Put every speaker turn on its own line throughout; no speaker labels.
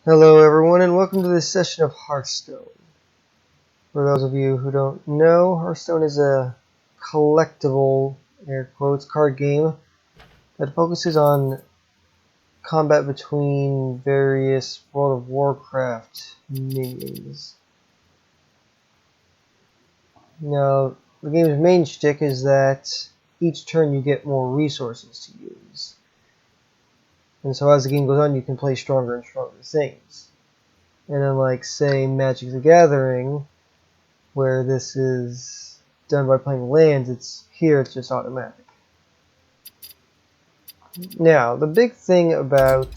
Hello everyone and welcome to this session of Hearthstone. For those of you who don't know, Hearthstone is a collectible, air quotes, card game that focuses on combat between various World of Warcraft minions. Now, the game's main shtick is that each turn you get more resources to use. And so as the game goes on, you can play stronger and stronger things. And unlike, say, Magic the Gathering, where this is done by playing lands, it's just automatic. Now, the big thing about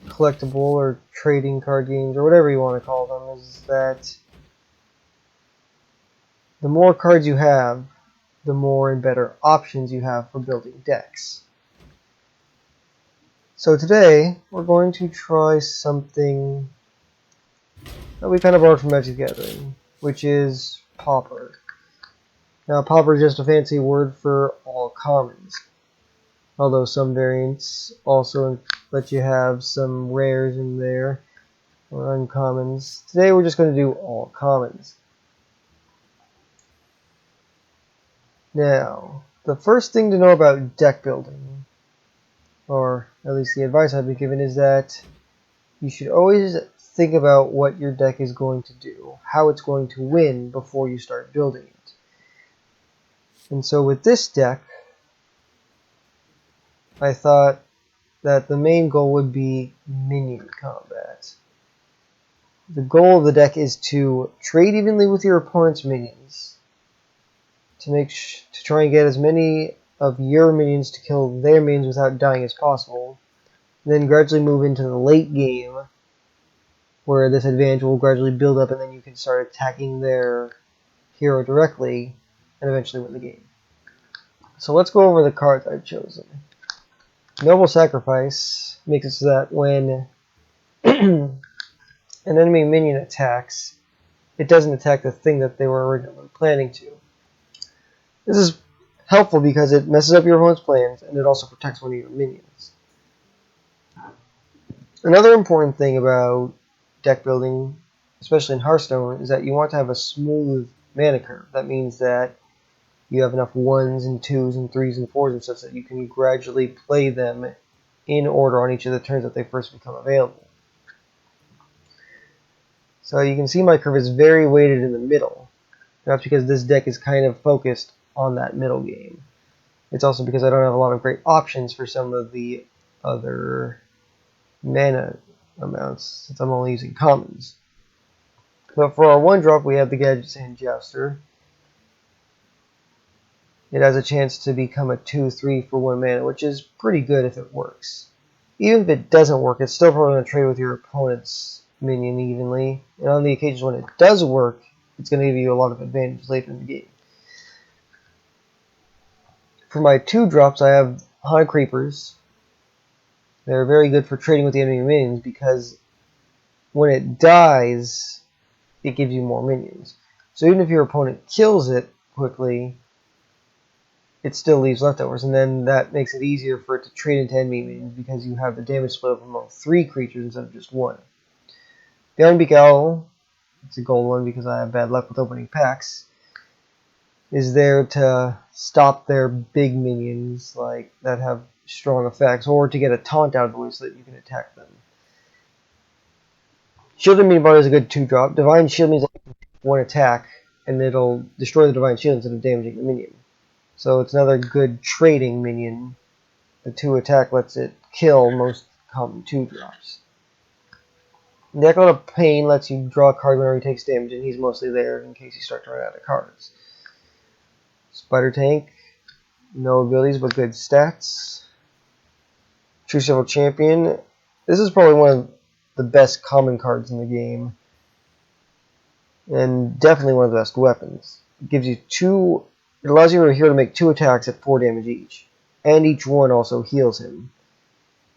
collectible or trading card games, or whatever you want to call them, is that the more cards you have, the more and better options you have for building decks. So today, we're going to try something that we kind of borrowed from Magic the Gathering, which is Pauper. Now, Pauper is just a fancy word for all commons, although some variants also let you have some rares in there, or uncommons. Today we're just going to do all commons. Now, the first thing to know about deck building, or at least the advice I've been given, is that you should always think about what your deck is going to do, how it's going to win before you start building it. And so with this deck, I thought that the main goal would be minion combat. The goal of the deck is to trade evenly with your opponent's minions, to try and get as many of your minions to kill their minions without dying as possible, and then gradually move into the late game, where this advantage will gradually build up, and then you can start attacking their hero directly, and eventually win the game. So let's go over the cards I've chosen. Noble Sacrifice makes it so that when an enemy minion attacks, it doesn't attack the thing that they were originally planning to. This is helpful because it messes up your opponent's plans, and it also protects one of your minions. Another important thing about deck building, especially in Hearthstone, is that you want to have a smooth mana curve. That means that you have enough 1s and 2s and 3s and 4s and such that you can gradually play them in order on each of the turns that they first become available. So you can see my curve is very weighted in the middle. That's because this deck is kind of focused on that middle game. It's also because I don't have a lot of great options for some of the other mana amounts, since I'm only using commons. But for our 1-drop, we have the Gadget's Hand Jouster. It has a chance to become a 2/3 for 1 mana, which is pretty good if it works. Even if it doesn't work, it's still probably going to trade with your opponent's minion evenly, and on the occasions when it does work, it's going to give you a lot of advantage later in the game. For my 2-drops, I have Haunted Creepers. They're very good for trading with the enemy minions because when it dies, it gives you more minions. So even if your opponent kills it quickly, it still leaves leftovers, and then that makes it easier for it to trade into enemy minions because you have the damage split up among 3 creatures instead of just 1. The Ironbeak Owl, it's a gold one because I have bad luck with opening packs, is there to stop their big minions that have strong effects, or to get a taunt out of the way so that you can attack them. Shielded Minion Body is a good 2-drop. Divine Shield means 1 attack, and it'll destroy the Divine Shield instead of damaging the minion. So it's another good trading minion. The 2 attack lets it kill most common 2-drops. The Echo of Pain lets you draw a card whenever he takes damage, and he's mostly there in case you start to run out of cards. Spider Tank, no abilities but good stats. True Civil Champion. This is probably one of the best common cards in the game, and definitely one of the best weapons. It gives you 2. It allows your hero to make 2 attacks at 4 damage each, and each one also heals him.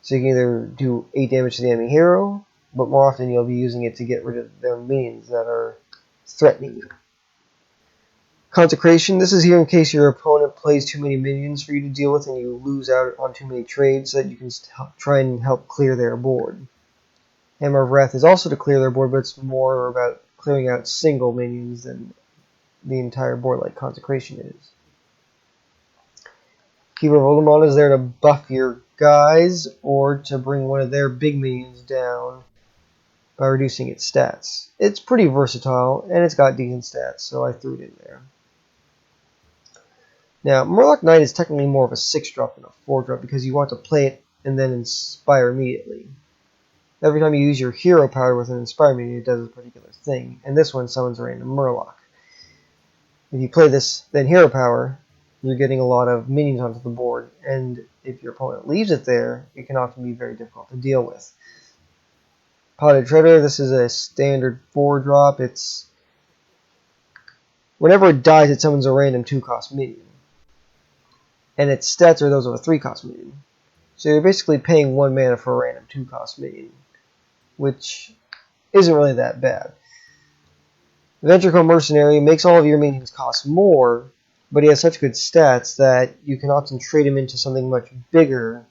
So you can either do 8 damage to the enemy hero, but more often you'll be using it to get rid of their minions that are threatening you. Consecration. This is here in case your opponent plays too many minions for you to deal with and you lose out on too many trades, so that you can try and help clear their board. Hammer of Wrath is also to clear their board, but it's more about clearing out single minions than the entire board like Consecration is. Keeper of Voldemort is there to buff your guys or to bring one of their big minions down by reducing its stats. It's pretty versatile, and it's got decent stats, so I threw it in there. Now, Murloc Knight is technically more of a 6-drop than a 4-drop because you want to play it and then inspire immediately. Every time you use your hero power with an inspire minion, it does a particular thing, and this one summons a random Murloc. If you play this, then hero power, you're getting a lot of minions onto the board, and if your opponent leaves it there, it can often be very difficult to deal with. Paladin Treader, this is a standard 4-drop. It's whenever it dies, it summons a random 2-cost minion. And its stats are those of a 3-cost minion. So you're basically paying 1 mana for a random 2-cost minion, which isn't really that bad. Ventricle Mercenary makes all of your minions cost more, but he has such good stats that you can often trade him into something much bigger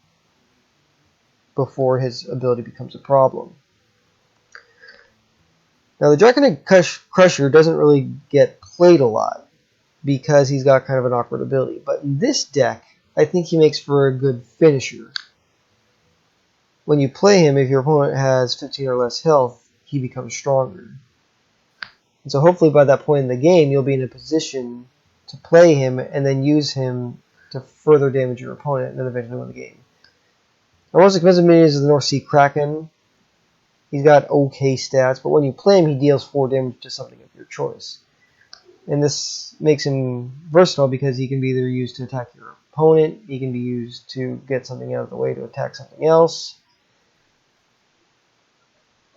before his ability becomes a problem. Now, the Draconic Crusher doesn't really get played a lot because he's got kind of an awkward ability. But in this deck, I think he makes for a good finisher. When you play him, if your opponent has 15 or less health, he becomes stronger. And so hopefully by that point in the game, you'll be in a position to play him and then use him to further damage your opponent and then eventually win the game. Our most expensive minion is the North Sea Kraken. He's got okay stats, but when you play him, he deals 4 damage to something of your choice. And this makes him versatile because he can be either used to attack your opponent, he can be used to get something out of the way to attack something else.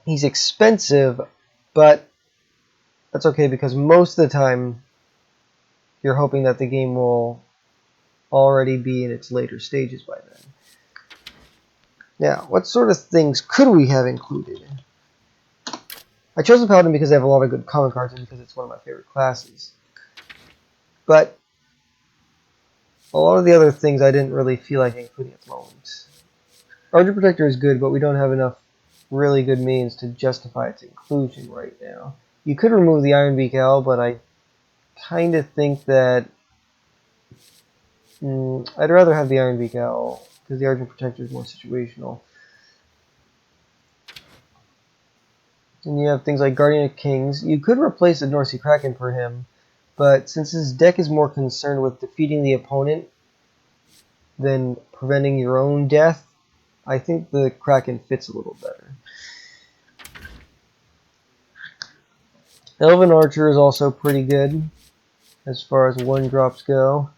He's expensive, but that's okay because most of the time you're hoping that the game will already be in its later stages by then. Now, what sort of things could we have included? I chose the Paladin because they have a lot of good common cards and because it's one of my favorite classes. But a lot of the other things I didn't really feel like including at the moment. Argent Protector is good, but we don't have enough really good means to justify its inclusion right now. You could remove the Ironbeak Owl, but I kind of think that I'd rather have the Ironbeak Owl because the Argent Protector is more situational. And you have things like Guardian of Kings. You could replace the North Sea Kraken for him, but since his deck is more concerned with defeating the opponent than preventing your own death, I think the Kraken fits a little better. Elven Archer is also pretty good as far as 1-drops go.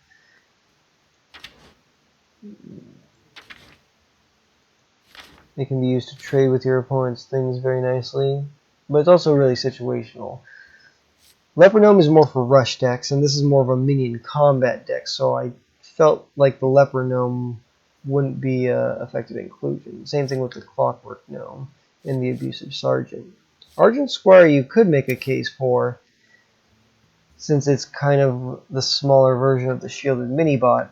It can be used to trade with your opponent's things very nicely, but it's also really situational. Leper Gnome is more for rush decks, and this is more of a minion combat deck, so I felt like the Leper Gnome wouldn't be an effective inclusion. Same thing with the Clockwork Gnome and the Abusive Sergeant. Argent Squire you could make a case for, since it's kind of the smaller version of the Shielded Minibot,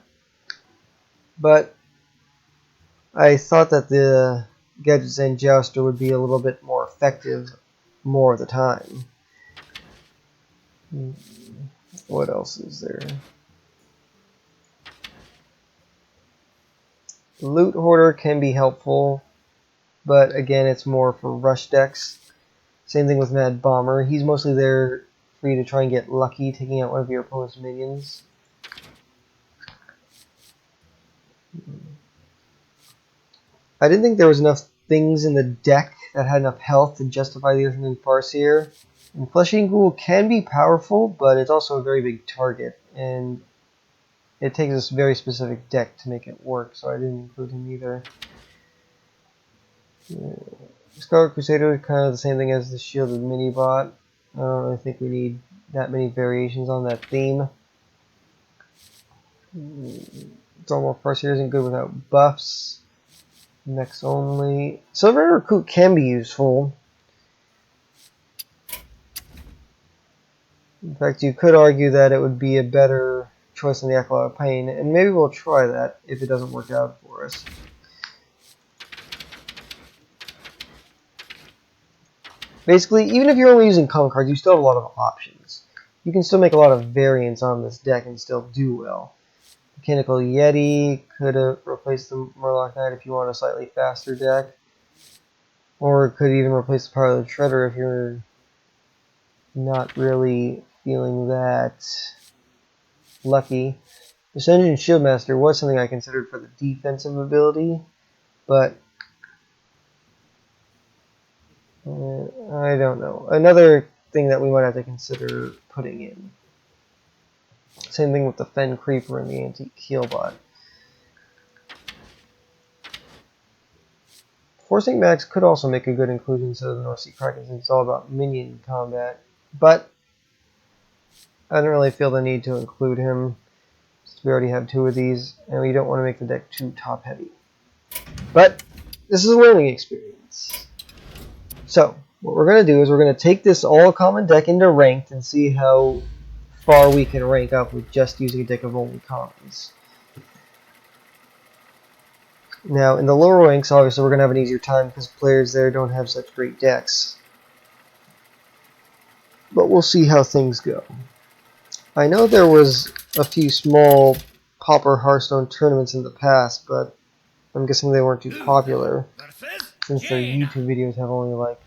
but I thought that the Gadgets and Jouster would be a little bit more effective more of the time. What else is there? Loot Hoarder can be helpful, but again, it's more for rush decks. Same thing with Mad Bomber. He's mostly there for you to try and get lucky, taking out one of your opponent's minions. I didn't think there was enough things in the deck that had enough health to justify the Earthling Farseer. And Flesh-Eating Ghoul can be powerful, but it's also a very big target, and it takes a very specific deck to make it work, so I didn't include him either. Scarlet Crusader is kind of the same thing as the Shielded Minibot. I don't really think we need that many variations on that theme. Dormal Farseer isn't good without buffs. Next only. Silver Recruit can be useful. In fact, you could argue that it would be a better choice than the Acolyte of Pain, and maybe we'll try that if it doesn't work out for us. Basically, even if you're only using common cards, you still have a lot of options. You can still make a lot of variants on this deck and still do well. Mechanical Yeti could have replaced the Murloc Knight if you want a slightly faster deck. Or it could even replace the Paladin Shredder if you're not really feeling that lucky. Ascension Shieldmaster was something I considered for the defensive ability, but I don't know. Another thing that we might have to consider putting in. Same thing with the Fen Creeper and the Antique Keelbot. Forcing Max could also make a good inclusion instead of the North Sea Kraken since it's all about minion combat, but I don't really feel the need to include him since we already have 2 of these, and we don't want to make the deck too top heavy. But this is a learning experience. So what we're going to do is we're going to take this all common deck into ranked and see how far we can rank up with just using a deck of only commons. Now in the lower ranks, obviously we're going to have an easier time because players there don't have such great decks. But we'll see how things go. I know there was a few small Pauper Hearthstone tournaments in the past, but I'm guessing they weren't too popular since their YouTube videos have only like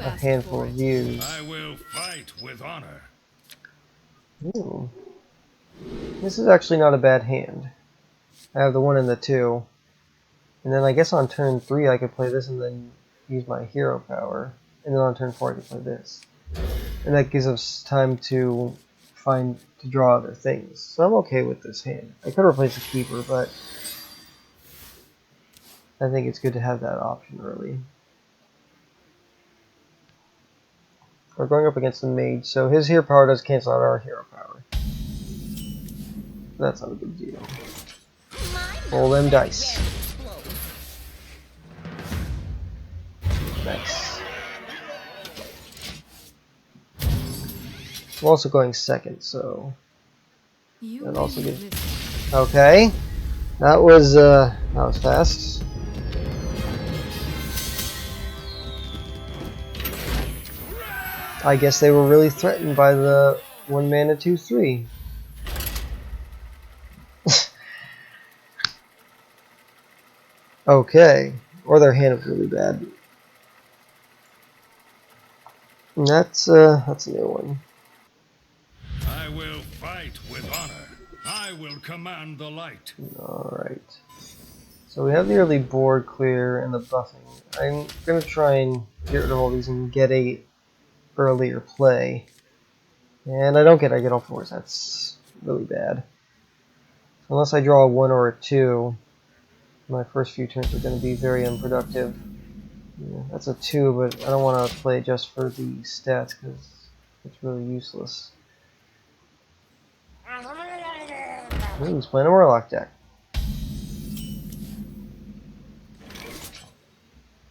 a handful of views.
I will fight with honor.
Ooh. This is actually not a bad hand. I have the 1 and the 2. And then I guess on turn 3 I could play this and then use my hero power. And then on turn 4 I could play this. And that gives us time to draw other things. So I'm okay with this hand. I could replace the keeper, but I think it's good to have that option early. We're going up against the mage, so his hero power does cancel out our hero power. That's not a big deal. Roll them dice. Nice. We're also going second, so that also gives. Okay, that was fast. I guess they were really threatened by the 1 mana 2/3. Okay, or their hand was really bad. And that's a new one.
I will fight with honor. I will command the light.
Alright. So we have the early board clear and the buffing. I'm going to try and get rid of all these and get a earlier play. And I get all 4s. That's really bad. Unless I draw a 1 or a 2, my first few turns are going to be very unproductive. Yeah, that's a 2, but I don't want to play just for the stats because it's really useless. Ooh, he's playing a Warlock deck.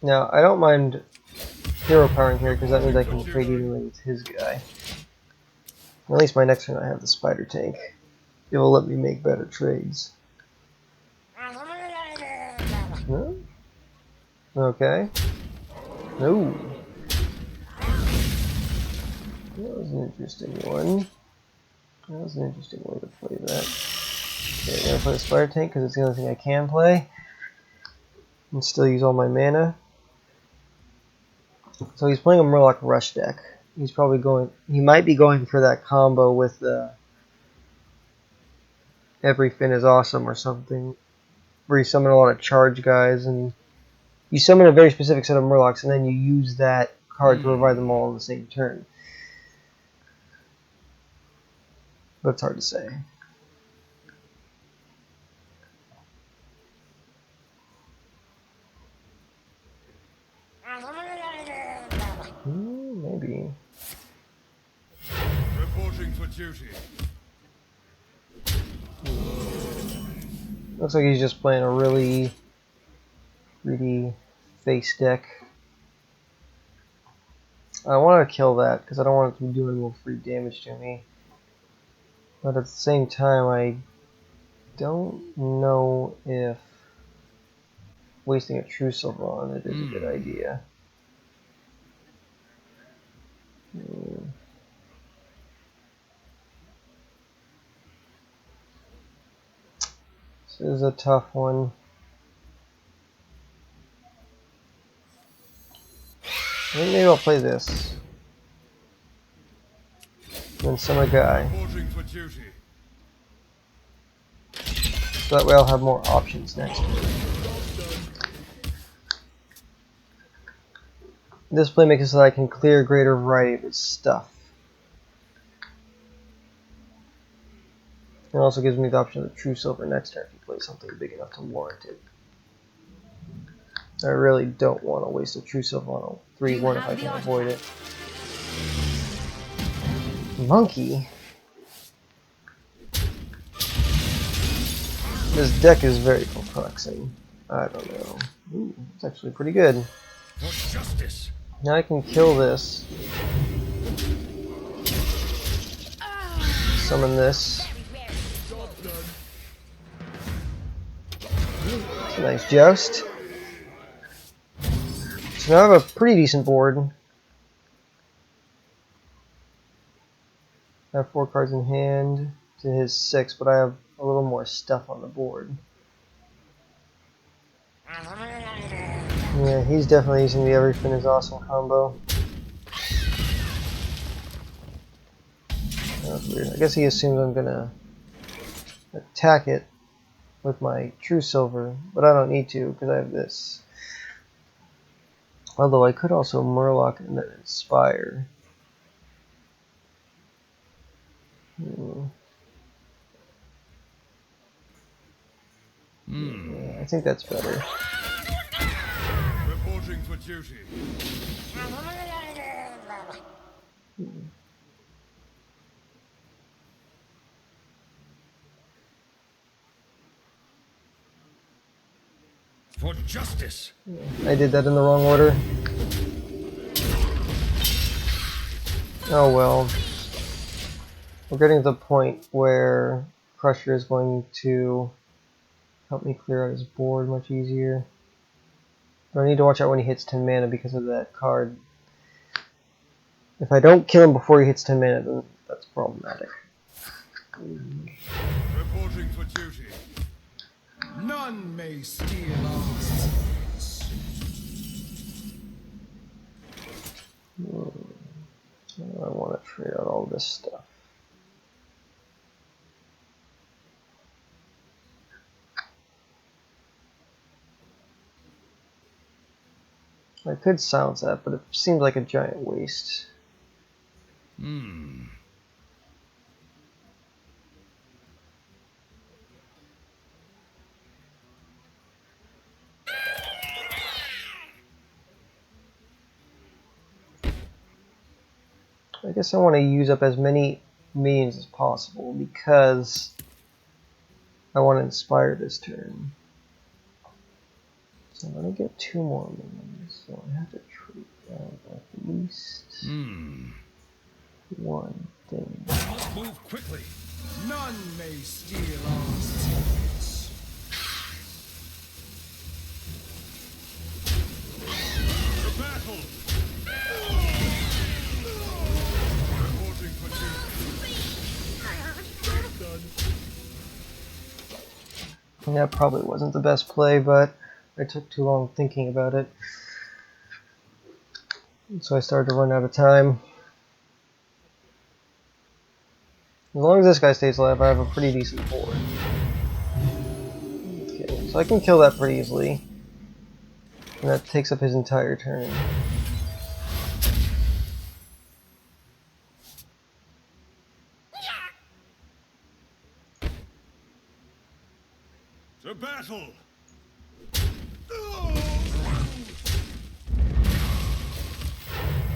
Now, I don't mind hero powering here because that means I can trade evenly with his guy. At least my next turn I have the spider tank. It will let me make better trades. Huh? Okay. No. That was an interesting one. That was an interesting way to play that. Okay, I'm going to play the spider tank because it's the only thing I can play. And still use all my mana. So he's playing a Murloc Rush deck. He's probably going. He might be going for that combo with the Every Fin is Awesome or something, where you summon a lot of charge guys and you summon a very specific set of Murlocs and then you use that card to revive them all on the same turn. But it's hard to say. Maybe.
Reporting for duty.
Looks like he's just playing a really greedy face deck. I want to kill that because I don't want it to do any more free damage to me. But at the same time, I don't know if wasting a True Silver on it is a good idea. This is a tough one. I think maybe I'll play this. And then summon a guy. So that way I'll have more options next turn. This play makes it so that I can clear a greater variety of his stuff. It also gives me the option of True Silver next turn if he plays something big enough to warrant it. I really don't want to waste a True Silver on a 3-1 if I can avoid it. Monkey? This deck is very perplexing. I don't know. Ooh, it's actually pretty good.
For justice.
Now I can kill this. Summon this. It's a nice joust. So now I have a pretty decent board. I have 4 cards in hand to his 6, but I have a little more stuff on the board. Yeah, he's definitely using the Everything is Awesome combo. That's weird. I guess he assumes I'm gonna attack it with my True Silver, but I don't need to because I have this. Although I could also Murloc and then Inspire. Yeah, I think that's better.
Reporting for duty. For justice.
I did that in the wrong order. Oh well. We're getting to the point where Crusher is going to help me clear out his board much easier. But I need to watch out when he hits 10 mana because of that card. If I don't kill him before he hits 10 mana, then that's problematic.
Reporting for duty.
None may steal our secrets.
I want to trade out all this stuff. I could silence that, but it seems like a giant waste. I guess I want to use up as many minions as possible because I want to inspire this turn. So I'm going to get 2 more minions, so I have to trade out at least 1 thing.
Move quickly.
None may steal our secrets.
To battle. Reporting for duty.
That probably wasn't the best play, but I took too long thinking about it. So I started to run out of time. As long as this guy stays alive, I have a pretty decent board. Okay, so I can kill that pretty easily. And that takes up his entire turn.
To battle.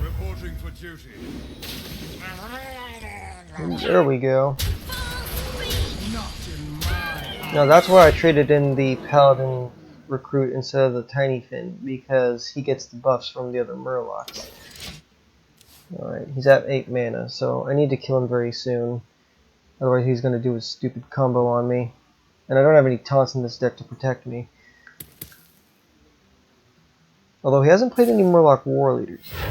Reporting for duty.
There we go.
Not in my
Now that's why I traded in the Paladin recruit instead of the Tiny Fin, because he gets the buffs from the other Murlocs. Alright, he's at 8 mana, so I need to kill him very soon. Otherwise he's going to do his stupid combo on me. And I don't have any taunts in this deck to protect me. Although he hasn't played any Murloc War Leaders yet.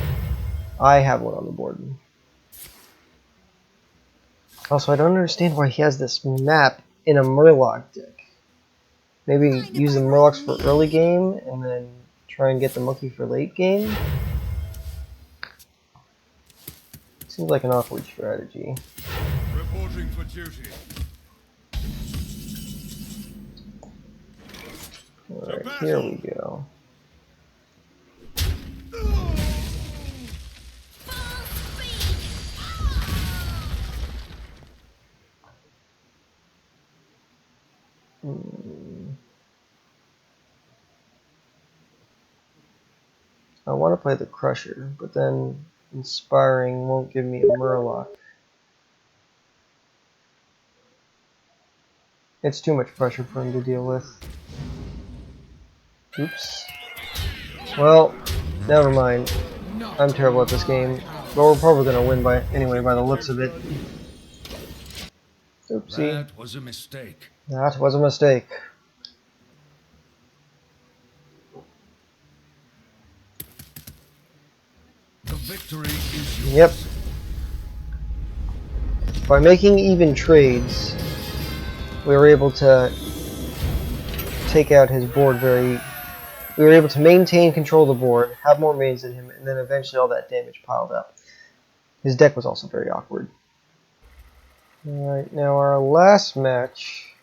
I have one on the board. Also, I don't understand why he has this map in a Murloc deck. Maybe use the Murlocs for early game and then try and get the Monkey for late game? Seems like an awkward strategy.
Reporting for duty.
Alright, here we go. I want to play the Crusher, but then Inspiring won't give me a Murloc. It's too much pressure for him to deal with. Oops. Well, never mind. I'm terrible at this game, but we're probably going to win by the looks of it. Oopsie.
That was a mistake.
That was a mistake.
The victory is yours.
Yep. By making even trades, we were able to take out his board we were able to maintain control of the board, have more minions than him, and then eventually all that damage piled up. His deck was also very awkward. Alright, now our last match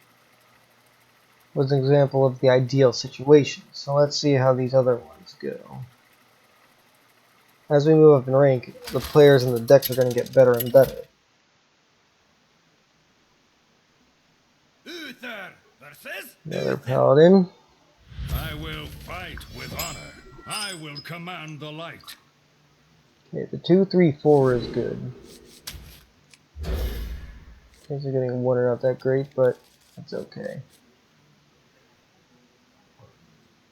was an example of the ideal situation. So let's see how these other ones go. As we move up in rank, the players and the decks are going to get better and better.
Uther versus
Another Paladin.
I will fight with honor. I will command the light.
Okay, the 2-3-4 is good. Things are getting water not that great, but it's okay.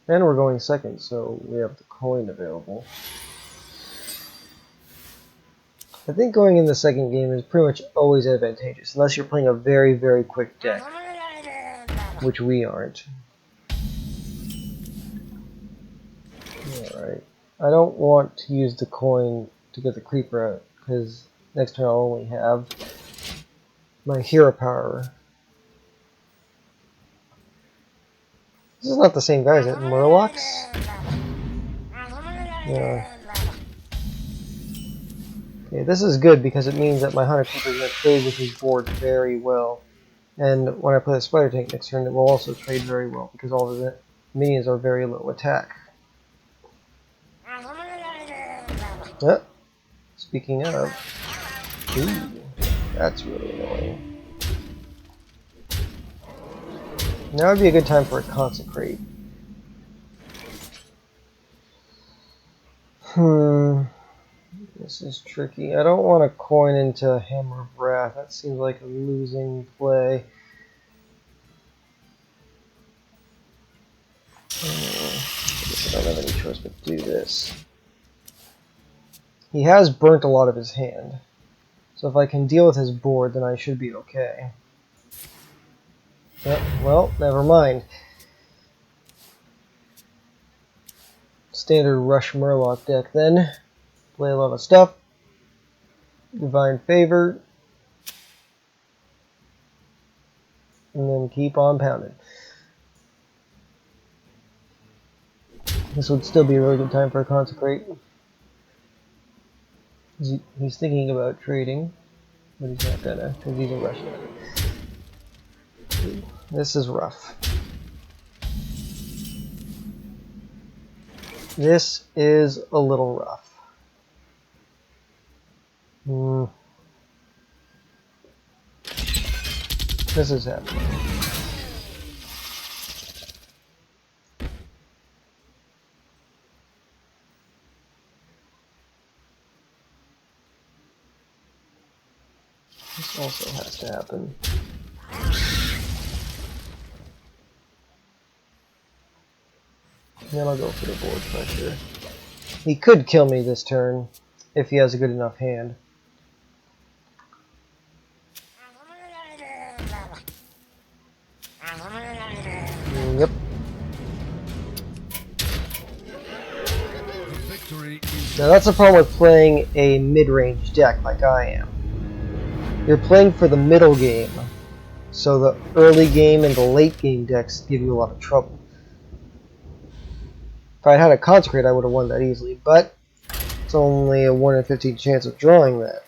And we're going second, so we have the coin available. I think going in the second game is pretty much always advantageous, unless you're playing a very, very quick deck, which we aren't. Alright, I don't want to use the coin to get the creeper out, because next turn I'll only have my hero power. This is not the same guy, is it? Murlocs? Yeah. Okay, this is good because it means that my Hunter Keeper is going to trade with his board very well. And when I play the Spider Tank next turn, it will also trade very well because all of the minions are very low attack. Speaking of, ooh, that's really annoying. Now would be a good time for a Consecrate. This is tricky. I don't want to coin into Hammer of Wrath. That seems like a losing play. I guess I don't have any choice but to do this. He has burnt a lot of his hand. So if I can deal with his board, then I should be okay. Yep, well, never mind. Standard Rush Murloc deck then. Play a lot of stuff. Divine Favor. And then keep on pounding. This would still be a really good time for a Consecrate. He's thinking about trading, but he's not gonna, because he's a Russian. This is rough. This is a little rough. This is happening. This also has to happen. Then I'll go for the board pressure. He could kill me this turn if he has a good enough hand. Yep. Now that's the problem with playing a mid-range deck like I am. You're playing for the middle game, So the early game and the late game decks give you a lot of trouble. If I had a Consecrate, I would have won that easily, but it's only a 1 in 15 chance of drawing that.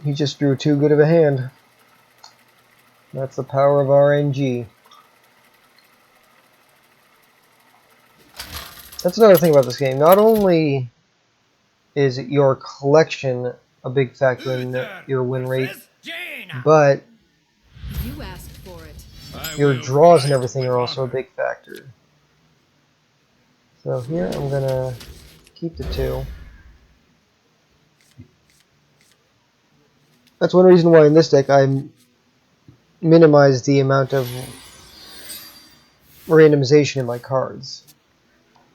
He just drew too good of a hand. That's the power of RNG. That's another thing about this game. Not only is your collection a big factor in your win rate, but
You asked for it.
your draws and everything are also a big factor. So here I'm gonna keep the 2. That's one reason why in this deck I minimize the amount of randomization in my cards.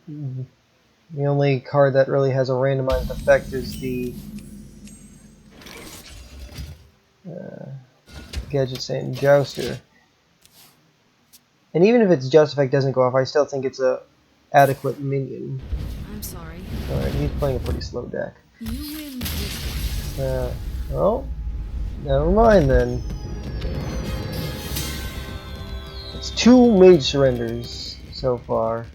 The only card that really has a randomized effect is the Gadget Sand Jouster. And even if its Joust effect doesn't go off, I still think it's a adequate minion.
I'm sorry.
Alright, he's playing a pretty slow deck.
You win this one.
Well, never mind then. It's 2 Mage Surrenders so far.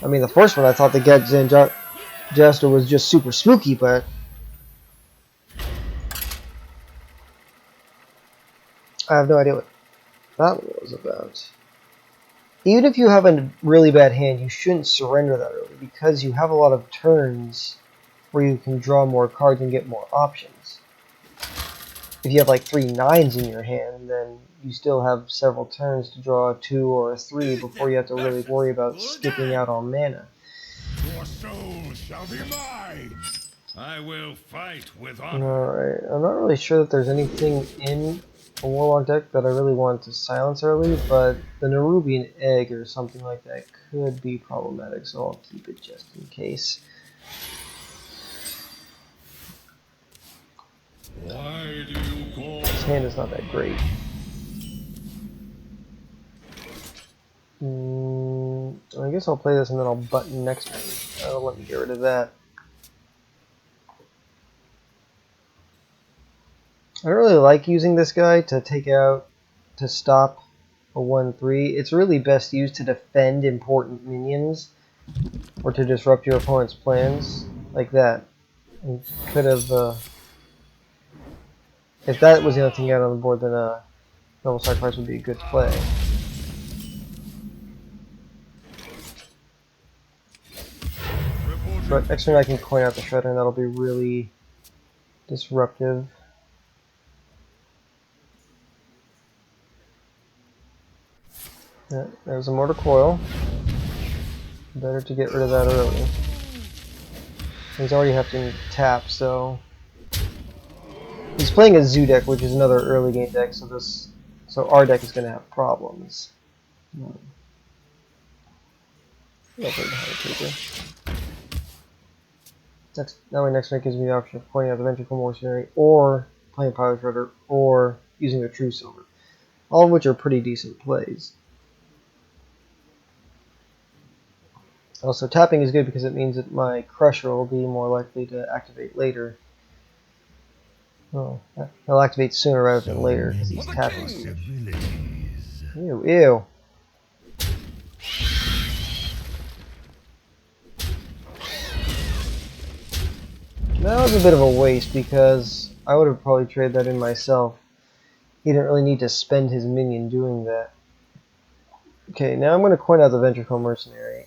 I mean, the first one I thought the Gadget Sand Jouster was just super spooky, but I have no idea what that was about. Even if you have a really bad hand, you shouldn't surrender that early because you have a lot of turns where you can draw more cards and get more options. If you have like 3 9s in your hand, then you still have several turns to draw a 2 or a 3 before you have to really worry about skipping out on mana.
Your soul shall be mine. I will fight with honor.
Alright, I'm not really sure that there's anything in a Warlock deck that I really want to silence early, but the Nerubian Egg or something like that could be problematic, so I'll keep it just in case.
Why do you call?
His hand is not that great. I guess I'll play this and then I'll button next turn. That'll let me get rid of that. I don't really like using this guy to stop a 1-3. It's really best used to defend important minions or to disrupt your opponent's plans, like that. And could have, if that was the only thing out on the board, then Noble Sacrifice would be a good play. But next turn I can coin out the Shredder and that'll be really disruptive. Yeah, there's a Mortar Coil. Better to get rid of that early. He's already have to tap, so he's playing a Zoo deck, which is another early game deck. So our deck is going to have problems. Now my next turn gives me the option of pointing out the Ventricle Mercenary, or playing Power Shredder, or using the True Silver. All of which are pretty decent plays. Also, tapping is good because it means that my Crusher will be more likely to activate later. Oh, he'll activate sooner rather than later because he's tapping. Ew, ew. That was a bit of a waste because I would have probably traded that in myself. He didn't really need to spend his minion doing that. Okay, now I'm going to coin out the Ventricle Mercenary.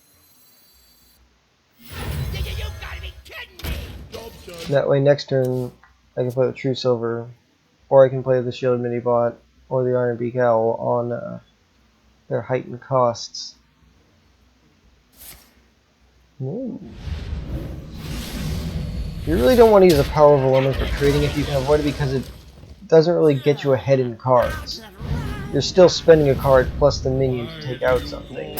That way next turn I can play the True Silver, or I can play the Shielded Minibot, or the Iron Beak Owl on their heightened costs. Ooh. You really don't want to use a Power of Overwhelming for trading if you can avoid it because it doesn't really get you ahead in cards. You're still spending a card plus the minion to take out something.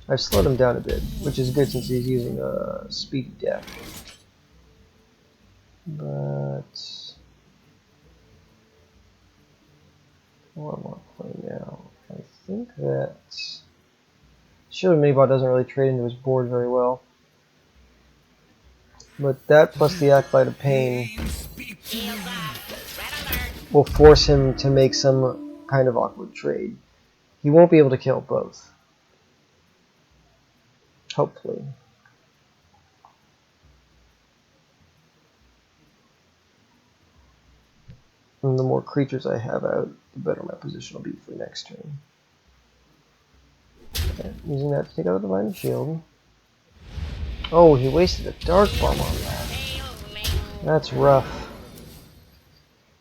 I've slowed him down a bit, which is good since he's using a speedy deck. But what do I want to play now? think that Shield Minibot doesn't really trade into his board very well. But that plus the Acolyte of Pain will force him to make some kind of awkward trade. He won't be able to kill both. Hopefully. And the more creatures I have out, the better my position will be for next turn. Okay, using that to take out the Divine Shield. Oh, he wasted a Dark Bomb on that. That's rough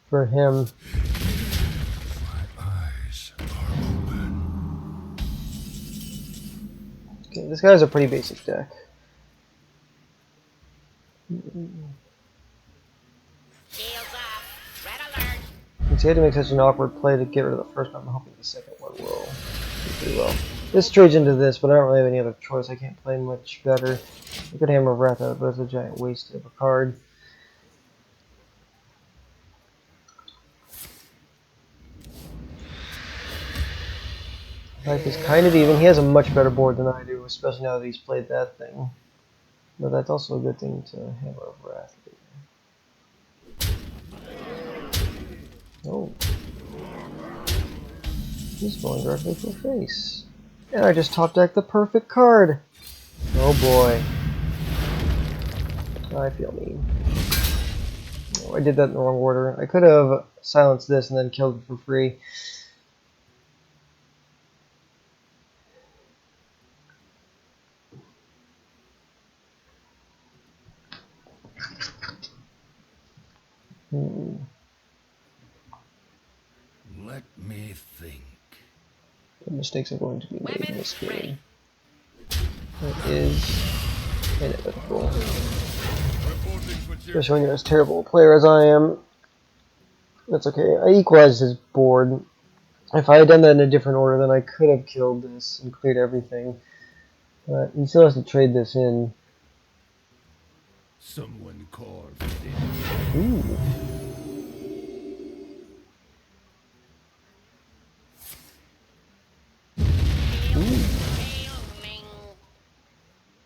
for him.
My eyes are open.
Okay, this guy's a pretty basic deck. Since he had to make such an awkward play to get rid of the first one, I'm hoping the second one will do pretty well. This trades into this, but I don't really have any other choice. I can't play much better. I could Hammer of Wrath out, but it's a giant waste of a card. Life is kind of even. He has a much better board than I do, especially now that he's played that thing. But that's also a good thing to Hammer of Wrath. Oh. He's going directly for face. And I just top decked the perfect card. Oh boy. I feel mean. Oh, I did that in the wrong order. I could have silenced this and then killed it for free.
Let me think.
The mistakes are going to be made in this game. It is inevitable. Especially when you're as terrible a player as I am. That's okay. I equalized his board. If I had done that in a different order, then I could have killed this and cleared everything. But he still has to trade this in.
Someone carved it.
Ooh.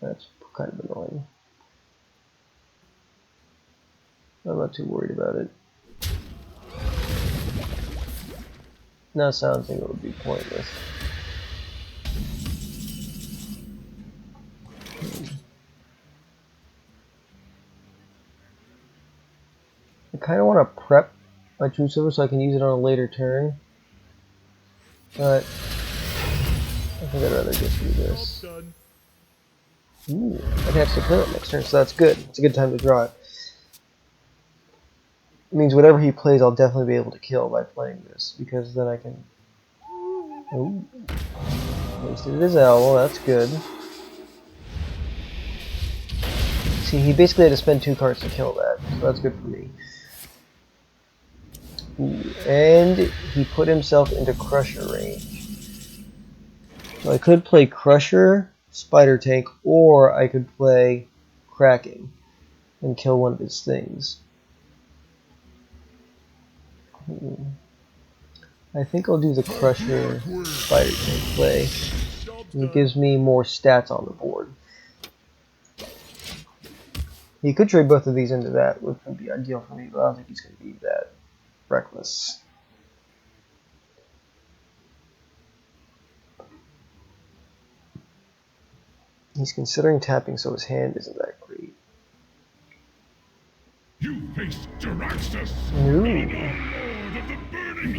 That's kind of annoying. I'm not too worried about it. Now silencing it would be pointless. I kind of want to prep my True Silver so I can use it on a later turn. But I think I'd rather just do this. Ooh, I can actually play it next turn, so that's good. It's a good time to draw it. It means whatever he plays, I'll definitely be able to kill by playing this, because then I can... Ooh. Wasted his owl, that's good. See, he basically had to spend 2 cards to kill that, so that's good for me. Ooh, and he put himself into Crusher range. So I could play Crusher, Spider Tank, or I could play Cracking and kill one of his things. I think I'll do the Crusher Spider Tank play. It gives me more stats on the board. He could trade both of these into that, which would be ideal for me, but I don't think he's going to be that reckless. He's considering tapping, so his hand isn't that great.
You face Jaraxxus.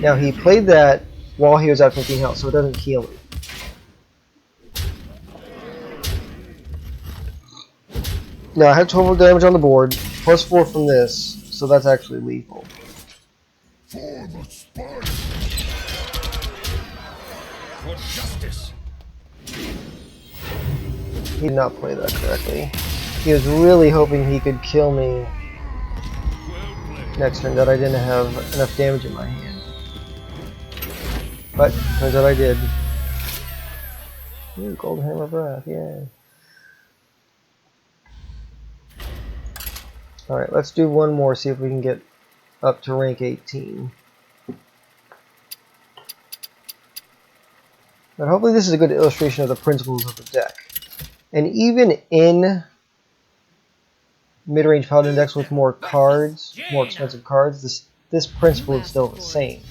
Now he played that while he was at 15 health, so it doesn't heal him. Now I have 12 damage on the board, plus 4 from this, so that's actually lethal.
For the spider. For justice.
He did not play that correctly. He was really hoping he could kill me next turn, that I didn't have enough damage in my hand. But turns out I did. Ooh, Gold Hammer of Wrath, yay. Alright, let's do one more, see if we can get up to rank 18. But hopefully this is a good illustration of the principles of the deck. And even in mid-range Paladin decks with more cards, more expensive cards, this principle is still the same.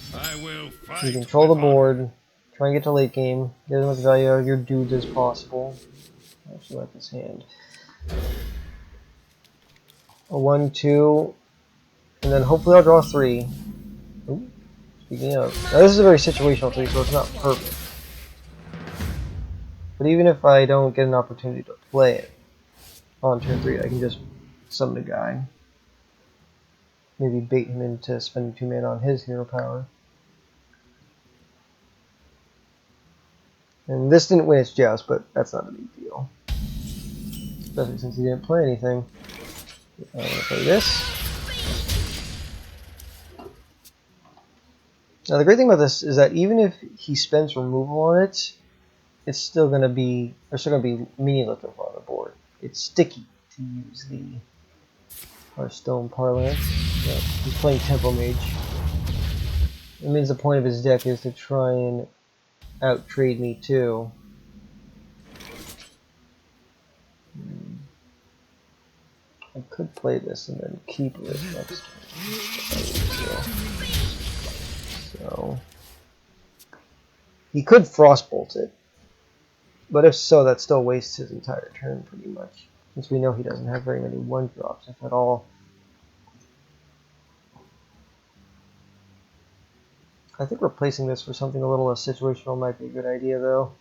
You control the board, try and get to late game, get as much value out of your dudes as possible. I actually like this hand. A 1-2, and then hopefully I'll draw 3. Ooh, speaking of, now this is a very situational 3, so it's not perfect. But even if I don't get an opportunity to play it on turn 3, I can just summon a guy. Maybe bait him into spending 2 mana on his hero power. And this didn't win its joust, but that's not a big deal. Especially since he didn't play anything. I'm going to play this. Now the great thing about this is that even if he spends removal on it, it's still going to be, there's still going to be minion left over on the board. It's sticky, to use the Hearthstone parlance. Yeah, he's playing Temple Mage. It means the point of his deck is to try and out-trade me too. I could play this and then keep it next turn. So he could Frostbolt it, but if so, that still wastes his entire turn pretty much, since we know he doesn't have very many 1-drops, if at all. I think replacing this for something a little less situational might be a good idea, though.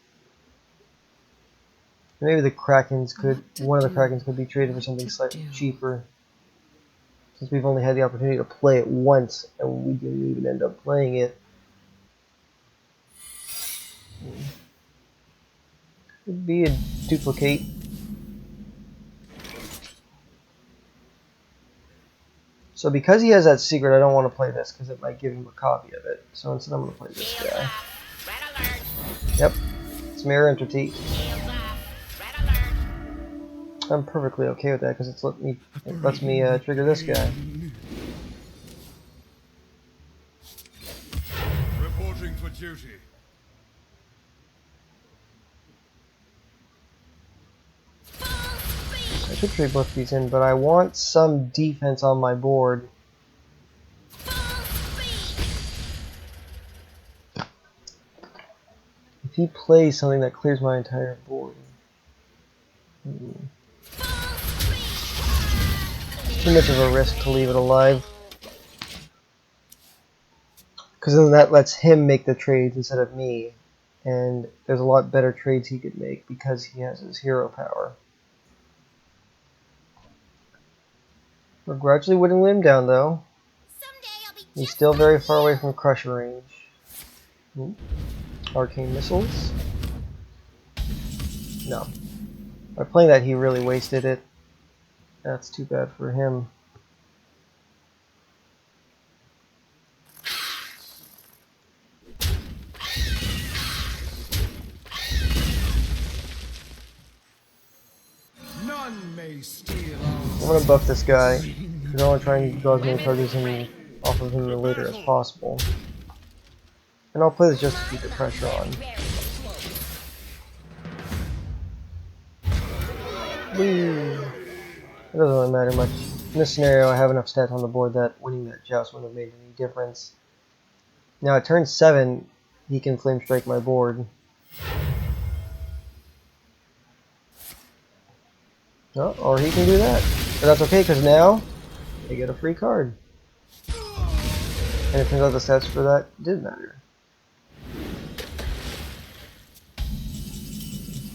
Maybe the Krakens could, one of the Krakens could be traded for something slightly cheaper, since we've only had the opportunity to play it once, and we didn't even end up playing it. Could be a duplicate. So because he has that secret, I don't want to play this because it might give him a copy of it. So instead I'm going to play this guy. Yep, it's Mirror Entity. I'm perfectly okay with that because it lets me trigger this guy.
Reporting for duty.
I should trade both these in, but I want some defense on my board. If he plays something that clears my entire board. Too much of a risk to leave it alive. Because then that lets him make the trades instead of me. And there's a lot better trades he could make because he has his hero power. We're gradually whittling him down though. He's still very far away from Crusher range. Arcane Missiles? No. By playing that he really wasted it. That's too bad for him.
None may steal.
I'm gonna buff this guy because I want to try and draw as many charges off of him later as possible. And I'll play this just to keep the pressure on. Whee! It doesn't really matter much. In this scenario, I have enough stats on the board that winning that joust wouldn't have made any difference. Now at turn 7, he can flame strike my board. Oh, or he can do that. But that's okay because now they get a free card. And it turns out the stats for that did matter.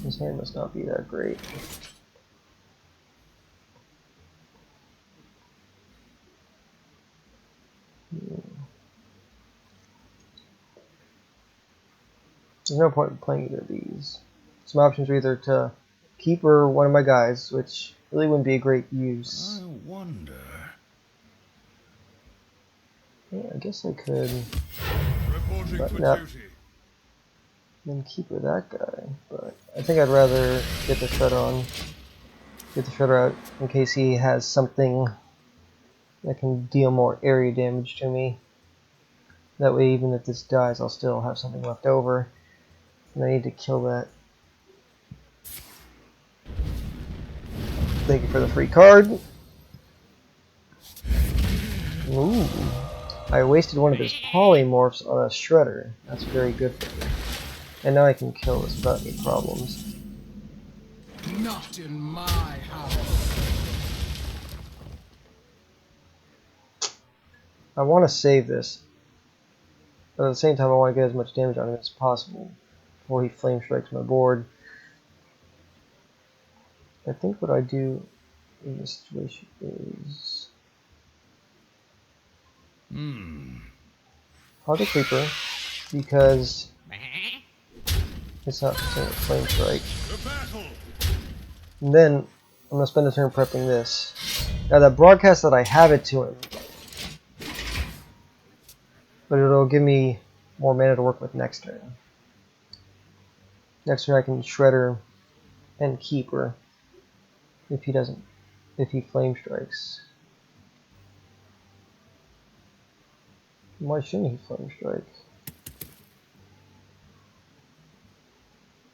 His hand must not be that great. There's no point in playing either of these. Some options are either to keep or one of my guys, which really wouldn't be a great use.
I wonder.
Yeah, I guess I could.
Reporting
But
for
no.
duty.
Then keeper that guy. But I think I'd rather get the shredder on. Get the shredder out in case he has something that can deal more area damage to me. That way, even if this dies, I'll still have something left over. And I need to kill that. Thank you for the free card. Ooh. I wasted one of his polymorphs on a shredder. That's very good for me. And now I can kill this without any problems.
Not in my house.
I want to save this. But at the same time, I want to get as much damage on him as possible before he flame strikes my board. I think what I do in this situation is Project Creeper, because it's not considered a flame strike. And then I'm gonna spend a turn prepping this. Now that broadcast that I have it to him, but it'll give me more mana to work with next turn. Next turn I can Shredder and Keeper if he flame strikes. Why shouldn't he flame strike?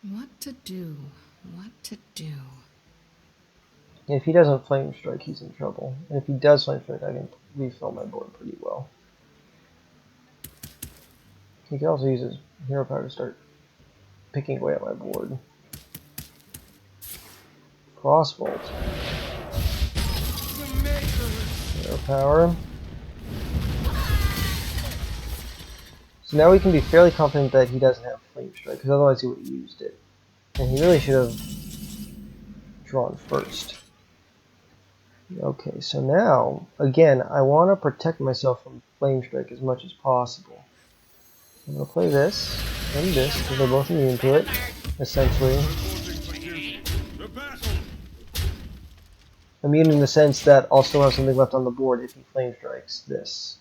What to do? What to do?
If he doesn't flame strike, he's in trouble. And if he does flame strike, I can refill my board pretty well. He can also use his hero power to start picking away at my board. Crossbolt. Hero power. So now we can be fairly confident that he doesn't have flame strike, because otherwise he would have used it. And he really should have drawn first. Okay, so now, again, I want to protect myself from flame strike as much as possible. I'm going to play this and this, because they're both immune to it, essentially. Immune in the sense that I'll still have something left on the board if he flame strikes this.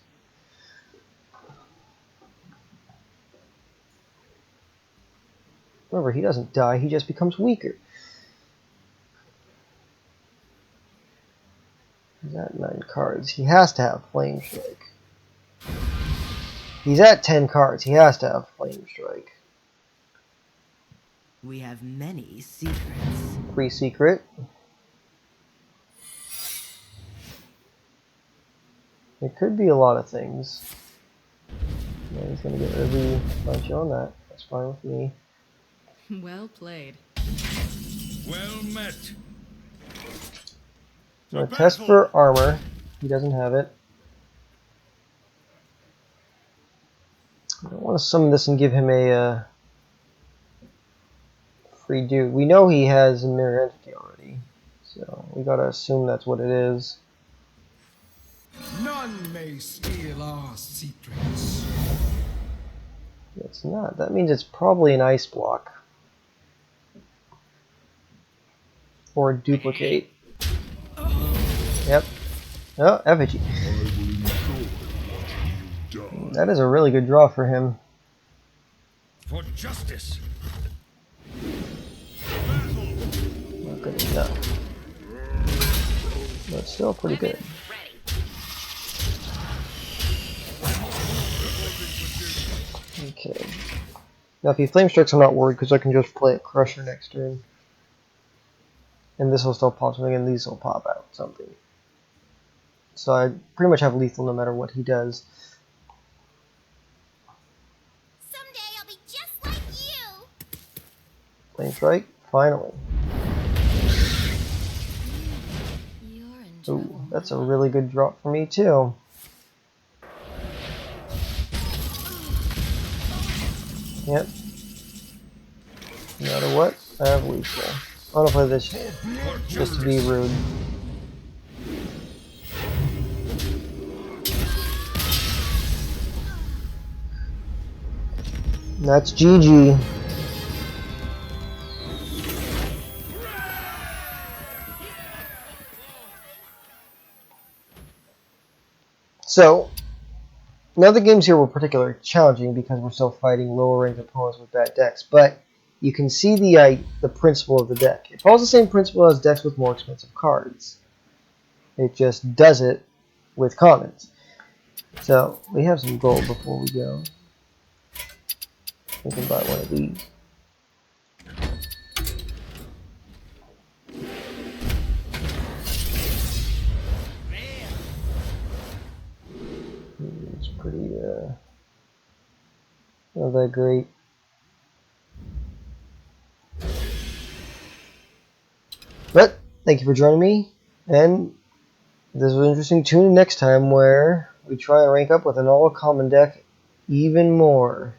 Remember, he doesn't die, he just becomes weaker. He's at 9 cards. He has to have Flame Strike. He's at 10 cards. He has to have Flame Strike.
We have many secrets.
Free secret. It could be a lot of things. Yeah, he's going to get rid of the bunch on that. That's fine with me.
Well played.
Well met.
I'm going to test for armor. He doesn't have it. I don't want to summon this and give him a free dude. We know he has a mirror entity already, so we gotta assume that's what it is.
None may steal our secrets.
It's not. That means it's probably an ice block. Or a duplicate. Yep. Oh, effigy. That is a really good draw for him.
For justice.
Not good enough. But still pretty good. Okay. Now if he flame strikes, I'm not worried because I can just play a Crusher next turn. And this will still pop something, and these will pop out something. So I pretty much have lethal no matter what he does.
Someday I'll be just like you.
Flame strike, finally.
You're in
Ooh,
trouble.
that's a really good drop for me too. Yep. No matter what, I have lethal. I'm gonna play this hand, just to be rude. That's GG. So, now the games here were particularly challenging because we're still fighting lower ranked opponents with bad decks, but you can see the principle of the deck. It follows the same principle as decks with more expensive cards. It just does it with commons. So, we have some gold before we go. We can buy one of these. pretty, not that great. But thank you for joining me, and this was interesting. Tune in next time where we try and rank up with an all-common deck even more.